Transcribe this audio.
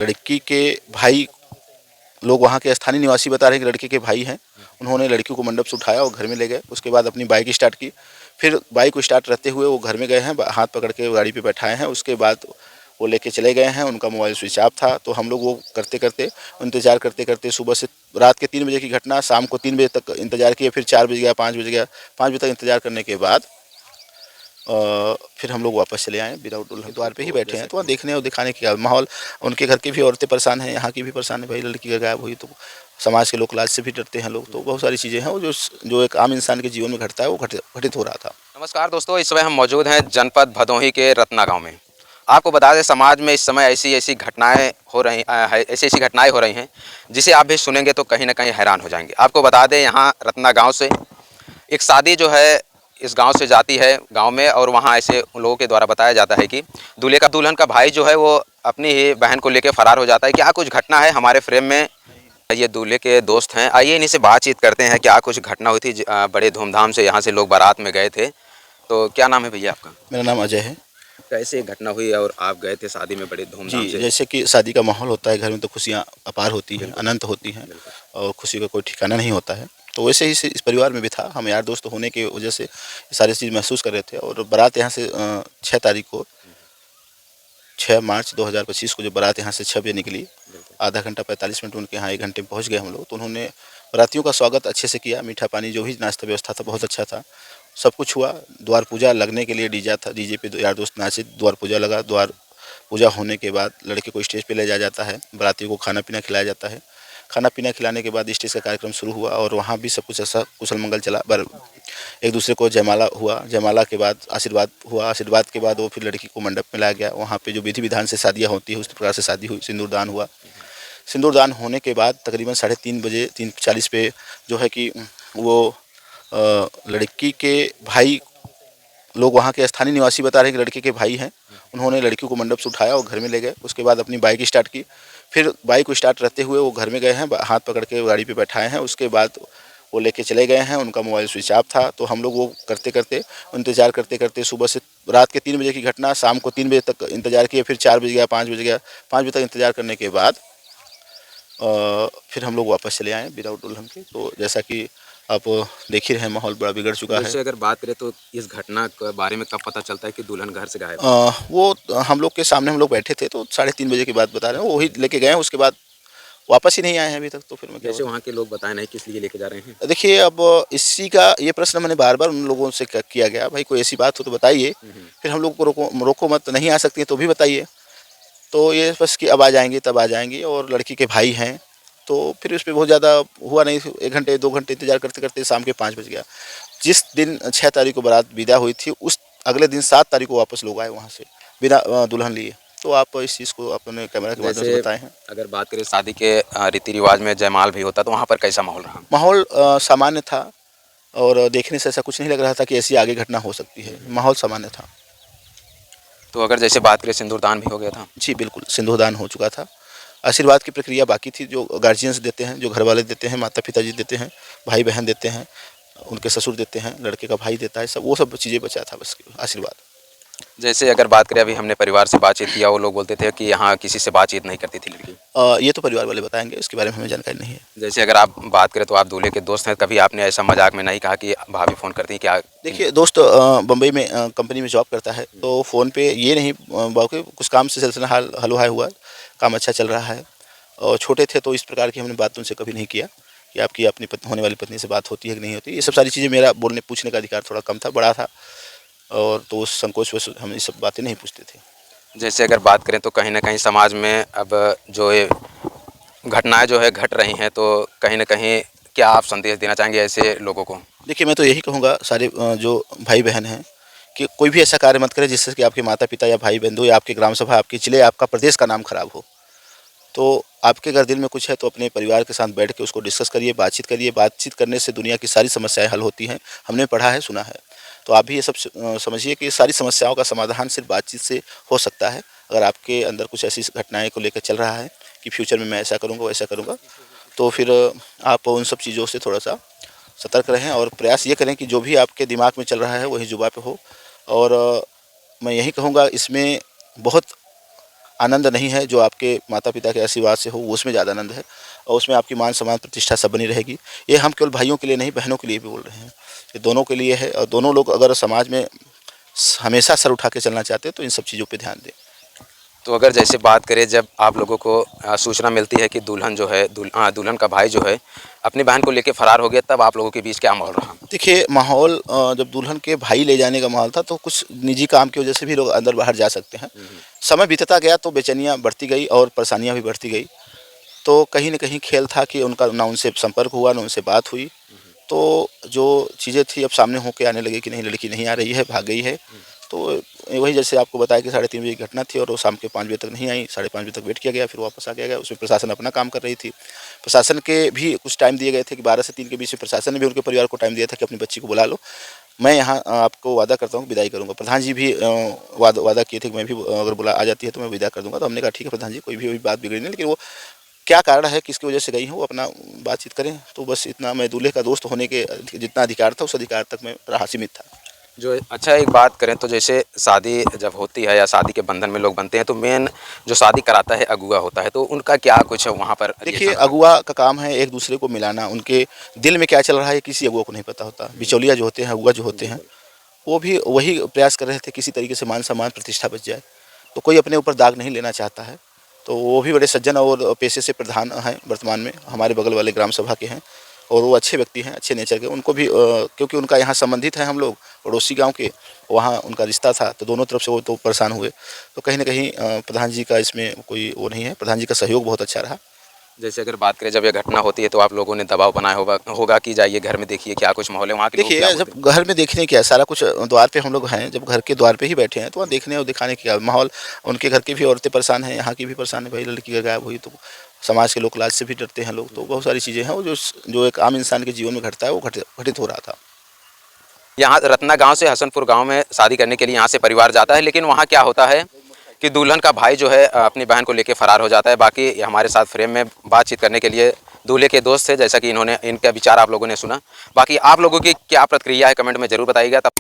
लड़की के भाई लोग वहाँ के स्थानीय निवासी बता रहे हैं कि लड़के के भाई हैं। उन्होंने लड़की को मंडप से उठाया और घर में ले गए। उसके बाद अपनी बाइक स्टार्ट की। फिर बाइक को स्टार्ट रहते हुए वो घर में गए हैं, हाथ पकड़ के गाड़ी पे बैठाए हैं। उसके बाद वो लेके चले गए हैं। उनका मोबाइल स्विच ऑफ था। तो हम लोग वो करते करते इंतज़ार करते करते सुबह से रात के 3 बजे की घटना, शाम को 3 बजे तक इंतज़ार किए। फिर 4 बज गया, 5 बज गया। 5 बजे तक इंतज़ार करने के बाद फिर हम लोग वापस चले आए। विदाउट दुल्हन द्वार पे ही बैठे हैं। तो वहाँ देखने और दिखाने की माहौल, उनके घर की भी औरतें परेशान हैं, यहाँ की भी परेशान है। भाई लड़की का गायब हुई तो समाज के लोग लाज से भी डरते हैं लोग। तो बहुत सारी चीज़ें हैं वो जो एक आम इंसान के जीवन में घटता है वो घटित हो रहा था। नमस्कार दोस्तों, इस समय हम मौजूद हैं जनपद भदोही के रत्ना गांव में। आपको बता दें, समाज में इस समय ऐसी घटनाएं हो रही ऐसी घटनाएं हो रही हैं जिसे आप भी सुनेंगे तो कहीं ना कहीं हैरान हो जाएंगे। आपको बता दें, यहाँ रत्ना गांव से एक शादी जो है इस गांव से जाती है गांव में, और वहाँ ऐसे उन लोगों के द्वारा बताया जाता है कि दुल्हन का भाई जो है वो अपनी ही बहन को लेकर फरार हो जाता है। क्या कुछ घटना है हमारे फ्रेम में। ये दूल्हे के दोस्त हैं, आइए इन्हीं से बातचीत करते हैं। क्या कुछ घटना हुई थी। बड़े धूमधाम से यहाँ से लोग बारात में गए थे। तो क्या नाम है भैया आपका? मेरा नाम अजय है। कैसे घटना हुई और आप गए थे शादी में बड़े धूमधाम जी, से? जैसे कि शादी का माहौल होता है घर में तो खुशियाँ अपार होती हैं, बिल्कुल अनंत होती हैं बिल्कुल। और खुशी का कोई ठिकाना नहीं होता है। तो वैसे ही इस परिवार में भी था। हम यार दोस्त होने की वजह से ये सारी चीज़ महसूस कर रहे थे। और बारात यहाँ से 6 तारीख को 6 मार्च 2025 को जो बारात यहाँ से 6 बजे निकली, आधा घंटा 45 मिनट उनके यहाँ 1 घंटे में पहुँच गए हम लोग। तो उन्होंने बारातियों का स्वागत अच्छे से किया। मीठा पानी जो भी नाश्ता व्यवस्था था बहुत अच्छा था। सब कुछ हुआ। द्वार पूजा लगने के लिए डीजे पे यार दोस्त नाचे। द्वार पूजा लगा। द्वार पूजा होने के बाद लड़के को स्टेज पे ले जाया जाता है। बारातियों को खाना पीना खिलाया जाता है। खाना पीना खिलाने के बाद स्टेज का कार्यक्रम शुरू हुआ और वहाँ भी सब कुछ ऐसा कुशल मंगल चला। एक दूसरे को जयमाला हुआ। जयमाला के बाद आशीर्वाद हुआ। आशीर्वाद के बाद वो फिर लड़की को मंडप में लाया गया। वहाँ पे जो विधि विधान से शादियाँ होती है उस प्रकार से शादी हुई। सिंदूरदान हुआ। सिंदूरदान होने के बाद तकरीबन 3:30 बजे 3:40 पे जो है कि वो लड़की के भाई लोग वहाँ के स्थानीय निवासी बता रहे हैं कि लड़के के भाई हैं। उन्होंने लड़की को मंडप से उठाया और घर में ले गए। उसके बाद अपनी बाइक स्टार्ट की। फिर बाइक को स्टार्ट रहते हुए वो घर में गए हैं, हाथ पकड़ के गाड़ी पे बैठाए हैं। उसके बाद वो लेके चले गए हैं। उनका मोबाइल स्विच ऑफ था। तो हम लोग वो करते करते इंतज़ार करते करते सुबह से रात के 3 बजे की घटना, शाम को 3 बजे तक इंतज़ार किए। फिर 4 बज गया, 5 बज गया। 5 बजे तक इंतज़ार करने के बाद फिर हम लोग वापस चले आए विदाउट दुल्हन के। तो जैसा कि आप देख ही रहे हैं, माहौल बड़ा बिगड़ चुका है। जैसे अगर बात करें तो इस घटना के बारे में कब पता चलता है कि दुल्हन घर से गायब? वो हम लोग के सामने हम लोग बैठे थे तो 3:30 बजे की बात बता रहे हैं। वही लेके गए हैं। उसके बाद वापस ही नहीं आए हैं अभी तक। तो फिर मैं क्या जैसे वहाँ के लोग बताए नहीं किस लिए लेके जा रहे हैं? देखिए, अब इसी का ये प्रश्न मैंने बार बार उन लोगों से किया गया, भाई कोई ऐसी बात हो तो बताइए। फिर हम लोग को रोको मत, नहीं आ सकती हैं तो भी बताइए। तो ये बस कि अब आ जाएंगे तब आ जाएंगे। और लड़की के भाई हैं तो फिर उस पर बहुत ज़्यादा हुआ नहीं। 1 घंटे 2 घंटे इंतजार करते करते शाम के 5 बज गया। जिस दिन 6 तारीख को बारात विदा हुई थी उस अगले दिन 7 तारीख को वापस लोग आए वहाँ से बिना दुल्हन लिए। तो आप इस चीज़ को अपने कैमरा के माध्यम से जैसे बताए हैं। अगर बात करें शादी के रीति रिवाज में जयमाल भी होता तो वहाँ पर कैसा माहौल रहा? माहौल सामान्य था और देखने से ऐसा कुछ नहीं लग रहा था कि ऐसी आगे घटना हो सकती है। माहौल सामान्य था। तो अगर जैसे बात करें सिंदूरदान भी हो गया था? जी बिल्कुल, सिंदूरदान हो चुका था। आशीर्वाद की प्रक्रिया बाकी थी, जो गार्जियंस देते हैं, जो घर वाले देते हैं, माता पिताजी देते हैं, भाई बहन देते हैं, उनके ससुर देते हैं, लड़के का भाई देता है, सब वो सब चीज़ें बचा था बस आशीर्वाद। जैसे अगर बात करें, अभी हमने परिवार से बातचीत किया, वो लोग बोलते थे कि यहाँ किसी से बातचीत नहीं करती थी लड़की। ये तो परिवार वाले बताएंगे, इसके बारे में हमें जानकारी नहीं है। जैसे अगर आप बात करें तो आप दूल्हे के दोस्त हैं, कभी आपने ऐसा मजाक में नहीं कहा कि भाभी फ़ोन करती हैं क्या? देखिए दोस्त बम्बई में कंपनी में जॉब करता है। तो फ़ोन पे ये नहीं बाकी कुछ काम से सिलसिला हल हाय हुआ, काम अच्छा चल रहा है। और छोटे थे तो इस प्रकार की हमने बात उनसे कभी नहीं किया कि आपकी अपनी होने वाली पत्नी से बात होती है कि नहीं होती। ये सब सारी चीज़ें मेरा बोलने पूछने का अधिकार थोड़ा कम था, बड़ा था, और तो उस संकोच वश हम ये सब बातें नहीं पूछते थे। जैसे अगर बात करें तो कहीं ना कहीं समाज में अब जो ये घटनाएं जो है घट रही हैं, तो कहीं ना कहीं क्या आप संदेश देना चाहेंगे ऐसे लोगों को? देखिए, मैं तो यही कहूँगा सारे जो भाई बहन हैं कि कोई भी ऐसा कार्य मत करें जिससे कि आपके माता पिता या भाई बंधु या आपकी ग्राम सभा, आपके जिले, आपका प्रदेश का नाम खराब हो। तो आपके अगर दिल में कुछ है तो अपने परिवार के साथ बैठ के उसको डिस्कस करिए, बातचीत करिए। बातचीत करने से दुनिया की सारी समस्याएं हल होती हैं। हमने पढ़ा है, सुना है। तो आप भी ये सब समझिए कि सारी समस्याओं का समाधान सिर्फ बातचीत से हो सकता है। अगर आपके अंदर कुछ ऐसी घटनाएं को लेकर चल रहा है कि फ्यूचर में मैं ऐसा करूँगा वैसा करूँगा, तो फिर आप उन सब चीज़ों से थोड़ा सा सतर्क रहें और प्रयास ये करें कि जो भी आपके दिमाग में चल रहा है वही जुबां पे हो। और मैं यही कहूँगा, इसमें बहुत आनंद नहीं है जो आपके माता पिता के आशीर्वाद से हो, वो उसमें ज़्यादा आनंद है। और उसमें आपकी मान सम्मान प्रतिष्ठा सब बनी रहेगी। ये हम केवल भाइयों के लिए नहीं, बहनों के लिए भी बोल रहे हैं। ये दोनों के लिए है, और दोनों लोग अगर समाज में हमेशा सर उठा के चलना चाहते हैं तो इन सब चीज़ों पे ध्यान दें। तो अगर जैसे बात करें, जब आप लोगों को सूचना मिलती है कि दुल्हन जो है दुल्हन का भाई जो है अपनी बहन को लेके फरार हो गया, तब आप लोगों के बीच क्या माहौल रहा? देखिए, माहौल जब दुल्हन के भाई ले जाने का माहौल था तो कुछ निजी काम की वजह से भी लोग अंदर बाहर जा सकते हैं। समय बीतता गया तो बेचैनियाँ बढ़ती गई और परेशानियाँ भी बढ़ती गई। तो कहीं न कहीं खेल था कि उनका ना उनसे संपर्क हुआ, ना उनसे बात हुई। तो जो चीज़ें थी अब सामने होके आने लगी कि नहीं, लड़की नहीं आ रही है, भाग गई है। तो वही जैसे आपको बताया कि 3:30 बजे की घटना थी और वो शाम के 5 बजे तक नहीं आई। 5:30 बजे तक वेट किया गया, फिर वापस आ गया। उसमें प्रशासन अपना काम कर रही थी। प्रशासन के भी कुछ टाइम दिए गए थे कि 12 से 3 के बीच में प्रशासन ने भी उनके परिवार को टाइम दिया था कि अपनी बच्ची को बुला लो। मैं यहाँ आपको वादा करता हूँ विदाई करूँगा। प्रधान जी भी वादा किए थे कि मैं भी अगर बुला आ जाती है तो मैं विदा कर दूँगा। तो हमने कहा ठीक है प्रधान जी, कोई भी बात बिगड़ी नहीं, लेकिन वो क्या कारण है, किसकी वजह से गई हैं, वो अपना बातचीत करें। तो बस इतना, मैं दूल्हे का दोस्त होने के जितना अधिकार था उस अधिकार तक मैं रहा, सीमित था। जो अच्छा, एक बात करें तो जैसे शादी जब होती है या शादी के बंधन में लोग बनते हैं तो मेन जो शादी कराता है अगुआ होता है, तो उनका क्या कुछ वहाँ पर? देखिए, अगुआ का काम है एक दूसरे को मिलाना। उनके दिल में क्या चल रहा है किसी अगुआ को नहीं पता होता। बिचौलिया जो होते हैं, अगुआ जो होते हैं, वो भी वही प्रयास कर रहे थे किसी तरीके से मान सम्मान प्रतिष्ठा बच जाए। तो कोई अपने ऊपर दाग नहीं लेना चाहता है। तो वो भी बड़े सज्जन और पेशे से प्रधान हैं वर्तमान में, हमारे बगल वाले ग्राम सभा के हैं। और वो अच्छे व्यक्ति हैं, अच्छे नेचर के। उनको भी क्योंकि उनका यहाँ संबंधित है, हम लोग पड़ोसी गांव के, वहाँ उनका रिश्ता था, तो दोनों तरफ से वो तो परेशान हुए। तो कहीं न कहीं प्रधान जी का इसमें कोई वो नहीं है। प्रधान जी का सहयोग बहुत अच्छा रहा। जैसे अगर बात करें, जब ये घटना होती है तो आप लोगों ने दबाव बनाया होगा कि जाइए घर में देखिए क्या कुछ माहौल है, वहाँ के लोग क्या देखिए, बोलते जब घर में देखने क्या, सारा कुछ द्वार पे हम लोग हैं, जब घर के द्वार पे ही बैठे हैं तो वहाँ देखने और दिखाने क्या माहौल। उनके घर की भी औरतें परेशान हैं, यहाँ की भी परेशान है। भाई लड़की गायब हुई तो समाज के लोक लाज से भी डरते हैं लोग। तो बहुत सारी चीज़ें हैं, वो जो एक आम इंसान के जीवन में घटता है वो घटित हो रहा था। हैं? यहाँ रत्ना गाँव से हसनपुर गाँव में शादी करने के लिए यहाँ से परिवार जाता है, लेकिन वहाँ क्या होता है कि दुल्हन का भाई जो है अपनी बहन को लेकर फरार हो जाता है। बाकी हमारे साथ फ्रेम में बातचीत करने के लिए दूल्हे के दोस्त थे, जैसा कि इन्होंने इनका विचार आप लोगों ने सुना। बाकी आप लोगों की क्या प्रतिक्रिया है कमेंट में ज़रूर बताइएगा। तब